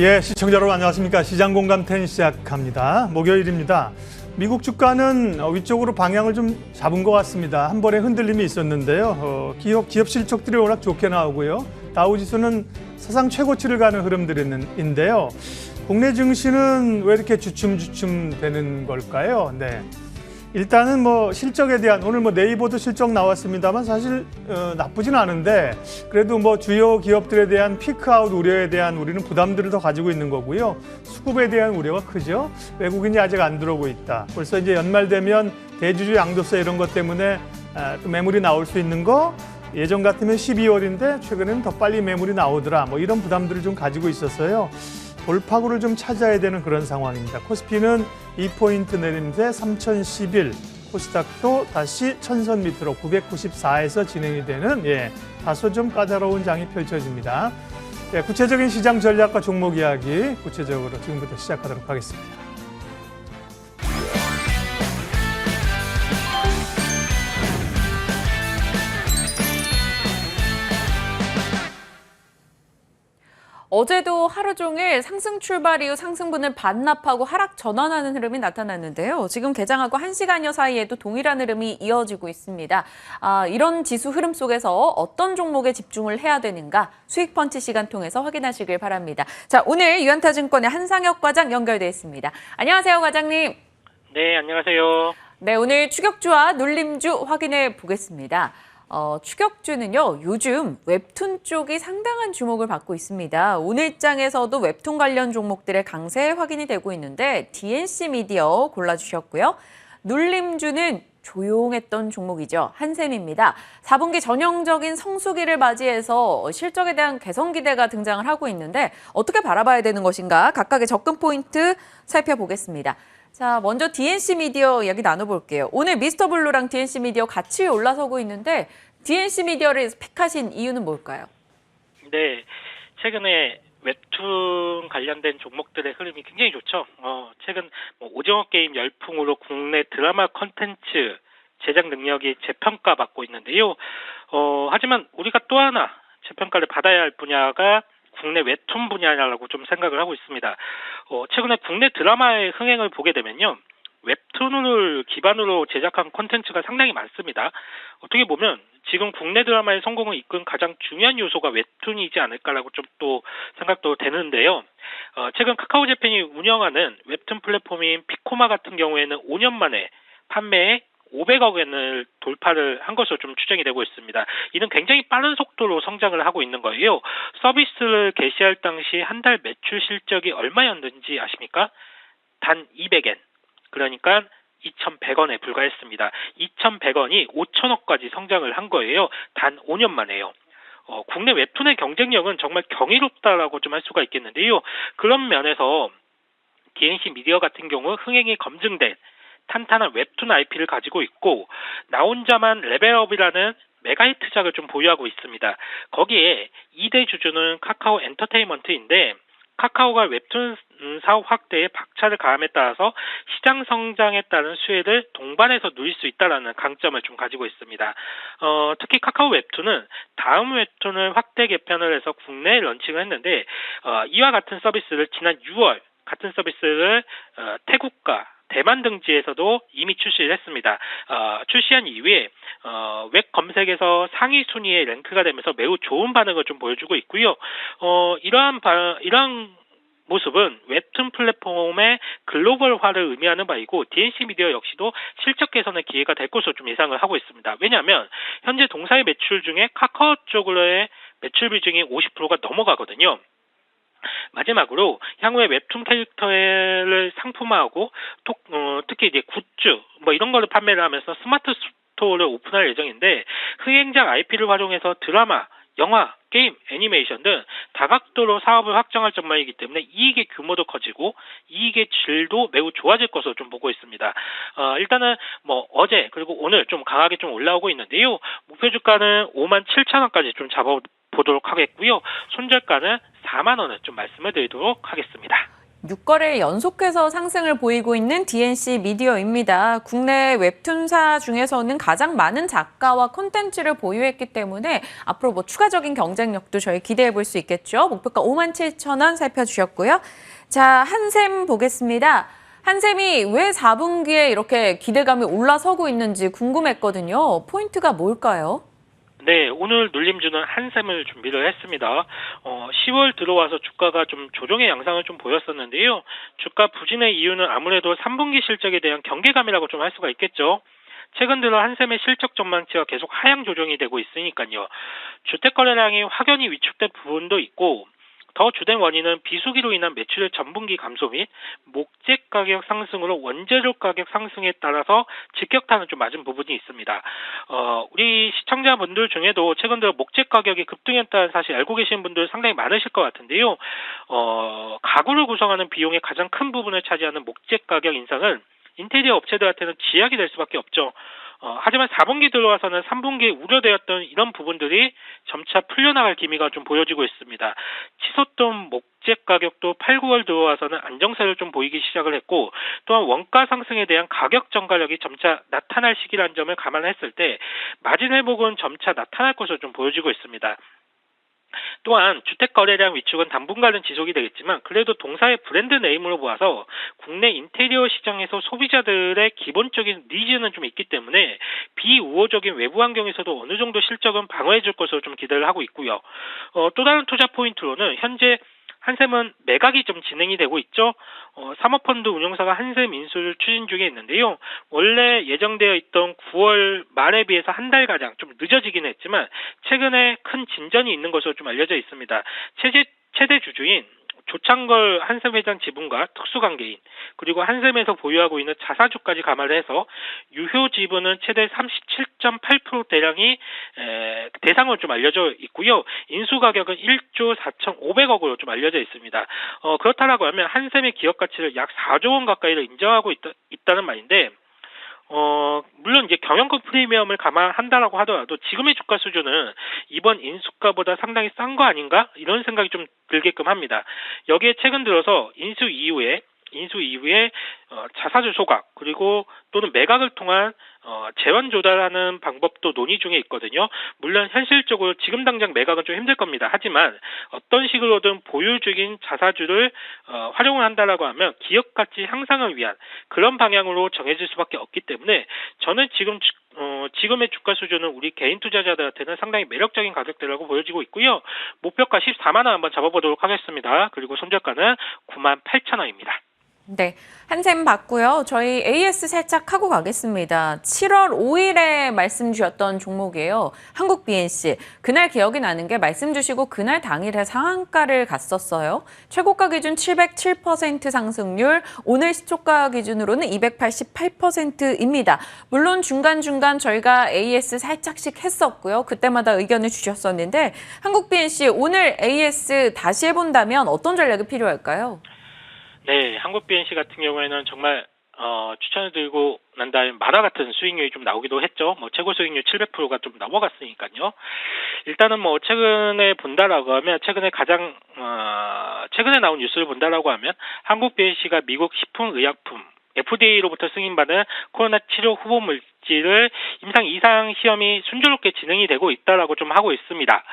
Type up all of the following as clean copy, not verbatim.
예, 시청자 여러분 안녕하십니까. 시장공감 10 시작합니다. 목요일입니다. 미국 주가는 위쪽으로 방향을 좀 잡은 것 같습니다. 한 번에 흔들림이 있었는데요. 기업 실적들이 워낙 좋게 나오고요. 다우지수는 사상 최고치를 가는 흐름들인데요. 국내 증시는 왜 이렇게 주춤주춤 되는 걸까요? 네. 일단은 실적에 대한 오늘 네이버도 실적 나왔습니다만 사실 나쁘진 않은데 그래도 주요 기업들에 대한 피크아웃 우려에 대한 우리는 부담들을 더 가지고 있는 거고요. 수급에 대한 우려가 크죠. 외국인이 아직 안 들어오고 있다. 벌써 이제 연말 되면 대주주 양도세 이런 것 때문에 또 매물이 나올 수 있는 거 예전 같으면 12월인데 최근에는 더 빨리 매물이 나오더라. 이런 부담들을 좀 가지고 있었어요. 돌파구를 좀 찾아야 되는 그런 상황입니다. 코스피는 2포인트 내림세 3011, 코스닥도 다시 천선 밑으로 994에서 진행이 되는 다소 좀 까다로운 장이 펼쳐집니다. 구체적인 시장 전략과 종목 이야기 구체적으로 지금부터 시작하도록 하겠습니다. 어제도 하루 종일 상승 출발 이후 상승분을 반납하고 하락 전환하는 흐름이 나타났는데요. 지금 개장하고 1시간여 사이에도 동일한 흐름이 이어지고 있습니다. 이런 지수 흐름 속에서 어떤 종목에 집중을 해야 되는가 수익 펀치 시간 통해서 확인하시길 바랍니다. 자, 오늘 유한타증권의 한상혁 과장 연결돼 있습니다. 안녕하세요, 과장님. 네, 안녕하세요. 네, 오늘 추격주와 눌림주 확인해 보겠습니다. 추격주는요, 요즘 웹툰 쪽이 상당한 주목을 받고 있습니다. 오늘장에서도 웹툰 관련 종목들의 강세 확인이 되고 있는데 DNC 미디어 골라주셨고요. 눌림주는 조용했던 종목이죠. 한샘입니다. 4분기 전형적인 성수기를 맞이해서 실적에 대한 개선 기대가 등장을 하고 있는데 어떻게 바라봐야 되는 것인가 각각의 접근 포인트 살펴보겠습니다. 자, 먼저 DNC 미디어 이야기 나눠볼게요. 오늘 미스터블루랑 DNC 미디어 같이 올라서고 있는데 DNC 미디어를 픽하신 이유는 뭘까요? 네, 최근에 웹툰 관련된 종목들의 흐름이 굉장히 좋죠. 최근 오징어 게임 열풍으로 국내 드라마 콘텐츠 제작 능력이 재평가받고 있는데요. 하지만 우리가 또 하나 재평가를 받아야 할 분야가 국내 웹툰 분야라고 좀 생각을 하고 있습니다. 최근에 국내 드라마의 흥행을 보게 되면요. 웹툰을 기반으로 제작한 콘텐츠가 상당히 많습니다. 어떻게 보면 지금 국내 드라마의 성공을 이끈 가장 중요한 요소가 웹툰이지 않을까라고 좀 또 생각도 되는데요. 최근 카카오재팬이 운영하는 웹툰 플랫폼인 피코마 같은 경우에는 5년 만에 판매에 500억 원을 돌파를 한 것으로 좀 추정이 되고 있습니다. 이는 굉장히 빠른 속도로 성장을 하고 있는 거예요. 서비스를 개시할 당시 한 달 매출 실적이 얼마였는지 아십니까? 단 200엔. 그러니까 2,100원에 불과했습니다. 2,100원이 5천억까지 성장을 한 거예요. 단 5년 만에요. 국내 웹툰의 경쟁력은 정말 경이롭다라고 좀 할 수가 있겠는데요. 그런 면에서 DNC 미디어 같은 경우 흥행이 검증된 탄탄한 웹툰 IP를 가지고 있고 나 혼자만 레벨업이라는 메가히트작을 좀 보유하고 있습니다. 거기에 2대 주주는 카카오 엔터테인먼트인데 카카오가 웹툰 사업 확대에 박차를 가함에 따라서 시장 성장에 따른 수혜를 동반해서 누릴 수 있다는 강점을 좀 가지고 있습니다. 특히 카카오 웹툰은 다음 웹툰을 확대 개편을 해서 국내에 런칭을 했는데 이와 같은 서비스를 지난 6월 같은 서비스를 태국과 대만 등지에서도 이미 출시를 했습니다. 출시한 이후에 웹 검색에서 상위 순위에 랭크가 되면서 매우 좋은 반응을 좀 보여주고 있고요. 이러한 모습은 웹툰 플랫폼의 글로벌화를 의미하는 바이고 DNC 미디어 역시도 실적 개선의 기회가 될 것으로 좀 예상을 하고 있습니다. 왜냐하면 현재 동사의 매출 중에 카카오 쪽으로의 매출 비중이 50%가 넘어가거든요. 마지막으로 향후에 웹툰 캐릭터를 상품화하고 특히 이제 굿즈 이런 거를 판매를 하면서 스마트 스토어를 오픈할 예정인데 흥행작 IP를 활용해서 드라마, 영화, 게임, 애니메이션 등 다각도로 사업을 확장할 전망이기 때문에 이익의 규모도 커지고 이익의 질도 매우 좋아질 것으로 좀 보고 있습니다. 일단은 어제 그리고 오늘 좀 강하게 좀 올라오고 있는데요. 목표 주가는 57,000원까지 좀 잡아보도록 하겠고요. 손절가는 4만 원을 좀 말씀을 드리도록 하겠습니다. 6거래일 연속해서 상승을 보이고 있는 DNC 미디어입니다. 국내 웹툰사 중에서는 가장 많은 작가와 콘텐츠를 보유했기 때문에 앞으로 뭐 추가적인 경쟁력도 저희 기대해 볼 수 있겠죠. 목표가 57,000원 살펴주셨고요. 자, 한샘 보겠습니다. 한샘이 왜 4분기에 이렇게 기대감이 올라서고 있는지 궁금했거든요. 포인트가 뭘까요? 네, 오늘 눌림주는 한샘을 준비를 했습니다. 10월 들어와서 주가가 좀 조정의 양상을 좀 보였었는데요. 주가 부진의 이유는 아무래도 3분기 실적에 대한 경계감이라고 좀 할 수가 있겠죠. 최근 들어 한샘의 실적 전망치가 계속 하향 조정이 되고 있으니까요. 주택 거래량이 확연히 위축된 부분도 있고, 더 주된 원인은 비수기로 인한 매출의 전분기 감소 및 목재 가격 상승으로 원재료 가격 상승에 따라서 직격탄을 좀 맞은 부분이 있습니다. 우리 시청자분들 중에도 최근 들어 목재 가격이 급등했다는 사실 알고 계시는 분들 상당히 많으실 것 같은데요. 가구를 구성하는 비용의 가장 큰 부분을 차지하는 목재 가격 인상은 인테리어 업체들한테는 지약이 될 수밖에 없죠. 하지만 4분기 들어와서는 3분기에 우려되었던 이런 부분들이 점차 풀려나갈 기미가 좀 보여지고 있습니다. 치솟던 목재 가격도 8, 9월 들어와서는 안정세를 좀 보이기 시작을 했고, 또한 원가 상승에 대한 가격 전가력이 점차 나타날 시기라는 점을 감안했을 때 마진 회복은 점차 나타날 것으로 좀 보여지고 있습니다. 또한 주택 거래량 위축은 당분간은 지속이 되겠지만, 그래도 동사의 브랜드 네임으로 보아서 국내 인테리어 시장에서 소비자들의 기본적인 니즈는 좀 있기 때문에 비우호적인 외부 환경에서도 어느 정도 실적은 방어해 줄 것으로 좀 기대를 하고 있고요. 또 다른 투자 포인트로는 현재 한샘은 매각이 좀 진행이 되고 있죠. 사모펀드 운용사가 한샘 인수를 추진 중에 있는데요. 원래 예정되어 있던 9월 말에 비해서 한 달가량 좀 늦어지긴 했지만 최근에 큰 진전이 있는 것으로 좀 알려져 있습니다. 최대 주주인 조창걸 한샘 회장 지분과 특수관계인, 그리고 한샘에서 보유하고 있는 자사주까지 감안을 해서 유효 지분은 최대 37.8%대량이 대상으로 좀 알려져 있고요. 인수 가격은 1조 4,500억으로 좀 알려져 있습니다. 그렇다라고 하면 한샘의 기업 가치를 약 4조 원 가까이를 인정하고 있다는 말인데, 물론 이제 경영권 프리미엄을 감안한다라고 하더라도 지금의 주가 수준은 이번 인수가보다 상당히 싼 거 아닌가? 이런 생각이 좀 들게끔 합니다. 여기에 최근 들어서 인수 이후에 자사주 소각, 그리고 또는 매각을 통한 재원 조달하는 방법도 논의 중에 있거든요. 물론 현실적으로 지금 당장 매각은 좀 힘들 겁니다. 하지만 어떤 식으로든 보유 중인 자사주를 활용을 한다라고 하면 기업 가치 향상을 위한 그런 방향으로 정해질 수밖에 없기 때문에 저는 지금의 주가 수준은 우리 개인 투자자들한테는 상당히 매력적인 가격대라고 보여지고 있고요. 목표가 14만 원 한번 잡아보도록 하겠습니다. 그리고 손절가는 98,000원입니다. 네, 한샘 봤고요. 저희 AS 살짝 하고 가겠습니다. 7월 5일에 말씀 주셨던 종목이에요. 한국 BNC. 그날 기억이 나는 게 말씀 주시고 그날 당일에 상한가를 갔었어요. 최고가 기준 707% 상승률, 오늘 시초가 기준으로는 288%입니다. 물론 중간중간 저희가 AS 살짝씩 했었고요. 그때마다 의견을 주셨었는데 한국 BNC 오늘 AS 다시 해본다면 어떤 전략이 필요할까요? 네, 한국 BNC 같은 경우에는 정말 추천을 드리고 난 다음에 만화 같은 수익률이 좀 나오기도 했죠. 최고 수익률 700%가 좀 넘어갔으니까요. 일단은 최근에 본다라고 하면 최근에 나온 뉴스를 본다라고 하면 한국 BNC가 미국 식품의약품 FDA로부터 승인받은 코로나 치료 후보 물질을 임상 2상 시험이 순조롭게 진행이 되고 있다라고 좀 하고 있습니다.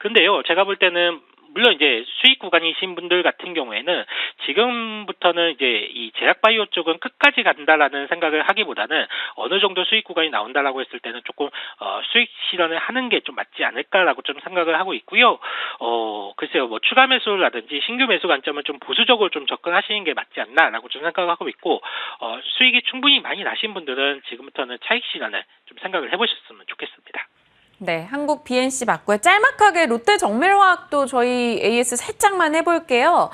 그런데요, 제가 볼 때는 물론 이제 수익 구간이신 분들 같은 경우에는 지금부터는 이제 이 제약바이오 쪽은 끝까지 간다라는 생각을 하기보다는 어느 정도 수익 구간이 나온다라고 했을 때는 조금 수익 실현을 하는 게 좀 맞지 않을까라고 좀 생각을 하고 있고요. 글쎄요, 추가 매수라든지 신규 매수 관점은 좀 보수적으로 좀 접근하시는 게 맞지 않나라고 좀 생각하고 있고, 수익이 충분히 많이 나신 분들은 지금부터는 차익 실현을 좀 생각을 해보셨으면 좋겠습니다. 네, 한국 BNC 맞고요. 짤막하게 롯데 정밀화학도 저희 AS 살짝만 해볼게요.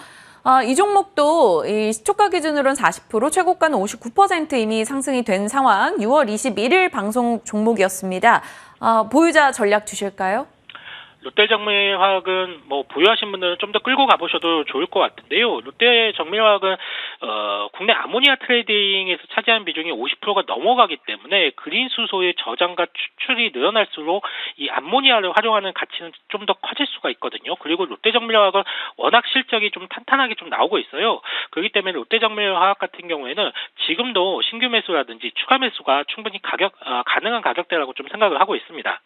이 종목도 이 시초가 기준으로는 40%, 최고가는 59% 이미 상승이 된 상황. 6월 21일 방송 종목이었습니다. 보유자 전략 주실까요? 롯데정밀화학은 보유하신 분들은 좀 더 끌고 가보셔도 좋을 것 같은데요. 롯데정밀화학은 국내 아모니아 트레이딩에서 차지하는 비중이 50%가 넘어가기 때문에 그린 수소의 저장과 추출이 늘어날수록 이 암모니아를 활용하는 가치는 좀 더 커질 수가 있거든요. 그리고 롯데정밀화학은 워낙 실적이 좀 탄탄하게 좀 나오고 있어요. 그렇기 때문에 롯데정밀화학 같은 경우에는 지금도 신규 매수라든지 추가 매수가 충분히 가능한 가격대라고 좀 생각을 하고 있습니다.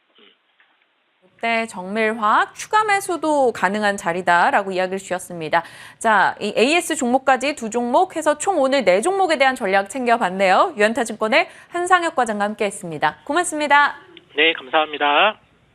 롯데 정밀화학 추가 매수도 가능한 자리다라고 이야기를 주셨습니다. 자, 이 AS 종목까지 두 종목 해서 총 오늘 네 종목에 대한 전략 챙겨봤네요. 유연타증권의 한상혁 과장과 함께했습니다. 고맙습니다. 네, 감사합니다.